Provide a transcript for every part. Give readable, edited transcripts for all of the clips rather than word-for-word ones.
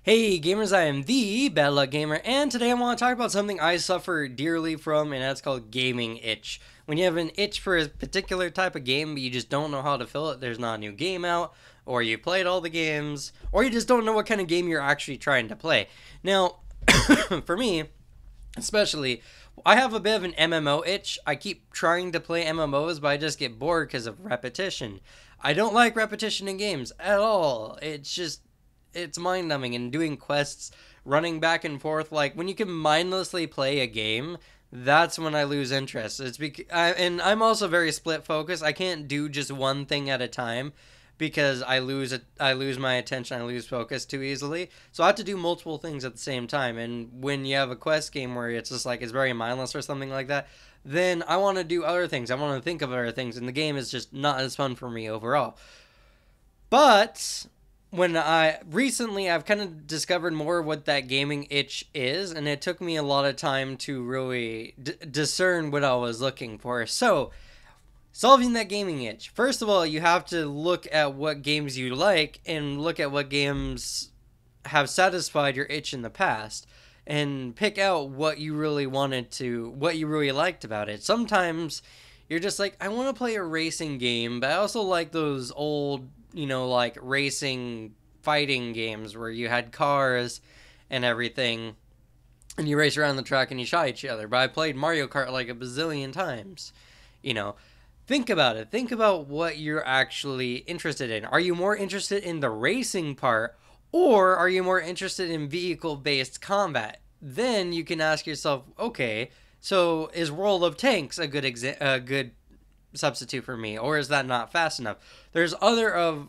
Hey gamers, I am the Bad Luck Gamer, and today I want to talk about something I suffer dearly from, and that's called gaming itch. When you have an itch for a particular type of game, but you just don't know how to fill it, there's not a new game out, or you played all the games, or you just don't know what kind of game you're actually trying to play. Now, for me, especially, I have a bit of an MMO itch. I keep trying to play MMOs, but I just get bored because of repetition. I don't like repetition in games at all. It's mind numbing, and doing quests, running back and forth. Like when you can mindlessly play a game, that's when I lose interest. And I'm also very split focused. I can't do just one thing at a time because I lose my attention, I lose focus too easily. So I have to do multiple things at the same time. And when you have a quest game where it's just like it's very mindless or something like that, then I want to do other things. I want to think of other things, and the game is just not as fun for me overall. But when I've kind of discovered more what that gaming itch is, and it took me a lot of time to really discern what I was looking for. So, solving that gaming itch. First of all, you have to look at what games you like and look at what games have satisfied your itch in the past and pick out what you really what you really liked about it. Sometimes you're just like, I want to play a racing game, but I also like those old, like racing fighting games where you had cars and everything and you race around the track and you shot each other. But I played Mario Kart like a bazillion times. You know, think about it. Think about what you're actually interested in. Are you more interested in the racing part, or are you more interested in vehicle based combat? Then you can ask yourself, okay, so is World of Tanks a good substitute for me, or is that not fast enough? There's other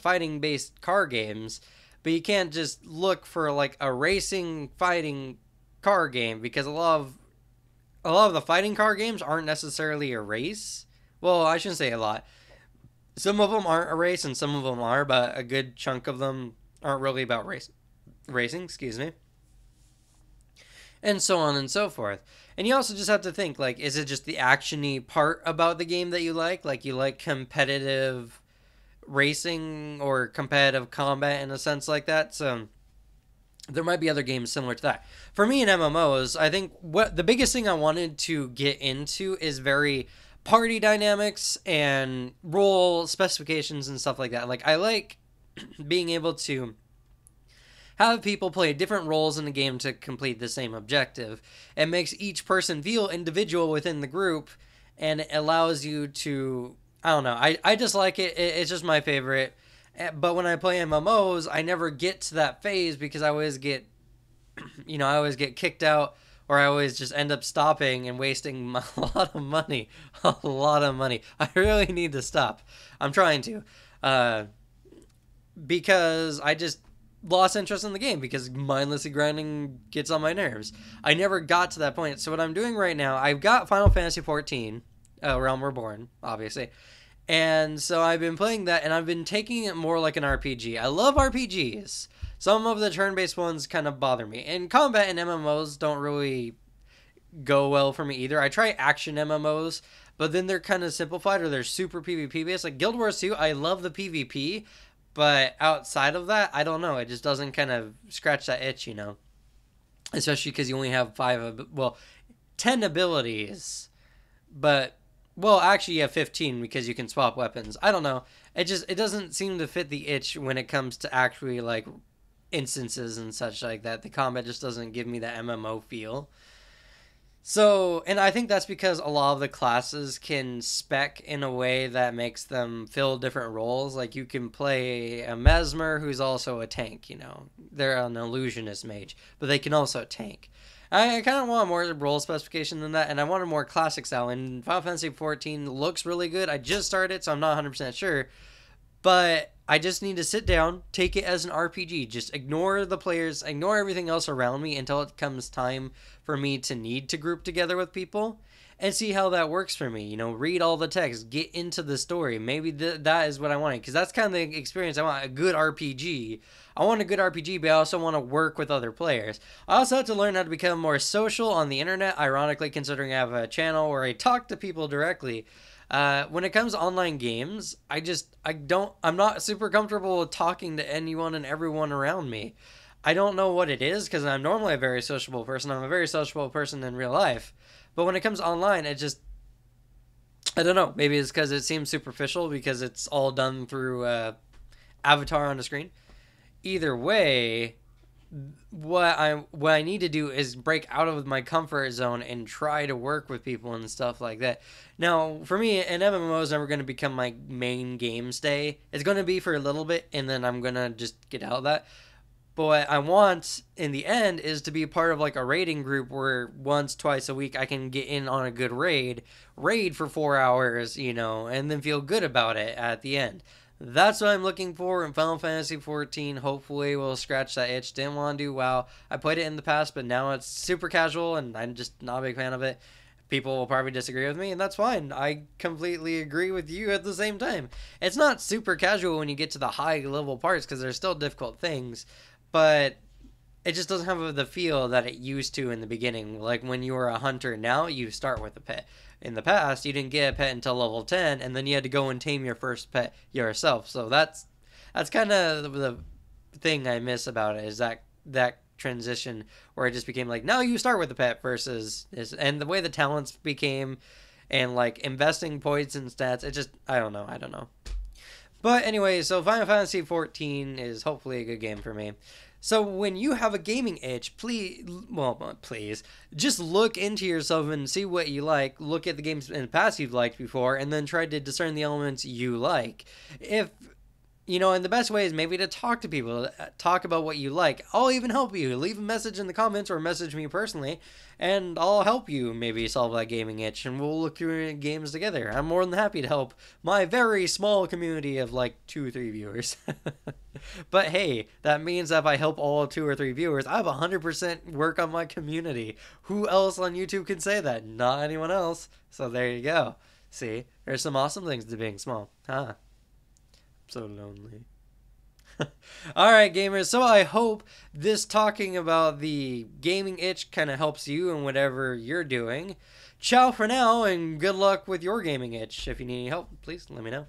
fighting based car games, but you can't just look for like a racing fighting car game because a lot of the fighting car games aren't necessarily a race. Well, I shouldn't say a lot. Some of them aren't a race, and some of them are, but a good chunk of them aren't really about racing. Excuse me, and so on and so forth. And you also just have to think, like, is it just the actiony part about the game that you like? Like, you like competitive racing or competitive combat in a sense like that? So there might be other games similar to that. For me in MMOs, I think what the biggest thing I wanted to get into is very party dynamics and role specifications and stuff like that. Like, I like being able to have people play different roles in the game to complete the same objective. It makes each person feel individual within the group, and it allows you to, I don't know, I just like it. It's just my favorite. But when I play MMOs, I never get to that phase because I always get, I always get kicked out, or I always just end up stopping and wasting a lot of money. A lot of money. I really need to stop. I'm trying to. Because I just lost interest in the game because mindlessly grinding gets on my nerves. I never got to that point. So what I'm doing right now, I've got Final Fantasy XIV, Realm Reborn, obviously. And so I've been playing that, and I've been taking it more like an RPG. I love RPGs. Some of the turn-based ones kind of bother me. And combat and MMOs don't really go well for me either. I try action MMOs, but then they're kind of simplified, or they're super PvP based. Like Guild Wars 2, I love the PvP, but outside of that, I don't know. It just doesn't kind of scratch that itch, Especially because you only have 10 abilities, but actually you have 15 because you can swap weapons. I don't know. It doesn't seem to fit the itch when it comes to actually like instances and such like that. The combat just doesn't give me that MMO feel. So, and I think that's because a lot of the classes can spec in a way that makes them fill different roles. Like you can play a Mesmer who's also a tank, They're an illusionist mage, but they can also tank. I kind of want more role specification than that, and I want a more classic style. And Final Fantasy XIV looks really good. I just started, so I'm not 100% sure. But I just need to sit down, take it as an RPG. Just ignore the players, ignore everything else around me until it comes time for me to need to group together with people and see how that works for me. Read all the text, get into the story. Maybe that is what I wanted, because that's kind of the experience I want. A good RPG. I want a good RPG, but I also want to work with other players. I also have to learn how to become more social on the internet, ironically, considering I have a channel where I talk to people directly. When it comes to online games, I'm not super comfortable with talking to anyone and everyone around me. I don't know what it is because I'm normally a very sociable person. I'm a very sociable person in real life. But when it comes online, I don't know. Maybe it's because it seems superficial because it's all done through avatar on the screen. Either way, what I need to do is break out of my comfort zone and try to work with people and stuff like that. Now, for me, an MMO is never going to become my main game stay. It's going to be for a little bit, and then I'm going to just get out of that. But what I want in the end is to be part of like a raiding group where once, twice a week I can get in on a good raid for 4 hours, and then feel good about it at the end. That's what I'm looking for in Final Fantasy XIV. Hopefully, we'll scratch that itch. Didn't want to do WoW. I played it in the past, but now it's super casual, and I'm just not a big fan of it. People will probably disagree with me, and that's fine. I completely agree with you at the same time. It's not super casual when you get to the high level parts because there's still difficult things, but it just doesn't have the feel that it used to in the beginning. Like when you were a hunter, now you start with a pet. In the past, you didn't get a pet until level 10, and then you had to go and tame your first pet yourself. So that's kind of the thing I miss about it, is that transition where it just became like, now you start with a pet versus this, and the way the talents became, and like investing points and stats. It just, I don't know. But anyway, so Final Fantasy XIV is hopefully a good game for me. So when you have a gaming itch, please, just look into yourself and see what you like. Look at the games in the past you've liked before, and then try to discern the elements you like. And the best way is maybe to talk to people, talk about what you like. I'll even help you. Leave a message in the comments or message me personally, and I'll help you maybe solve that gaming itch, and we'll look through games together. I'm more than happy to help my very small community of like 2 or 3 viewers. But hey, that means that if I help all 2 or 3 viewers, I have 100% work on my community. Who else on YouTube can say that? Not anyone else. So there you go. See, there's some awesome things to being small, huh? So lonely. Alright, gamers, so I hope this talking about the gaming itch kind of helps you in whatever you're doing. Ciao for now, and good luck with your gaming itch. If you need any help, please let me know.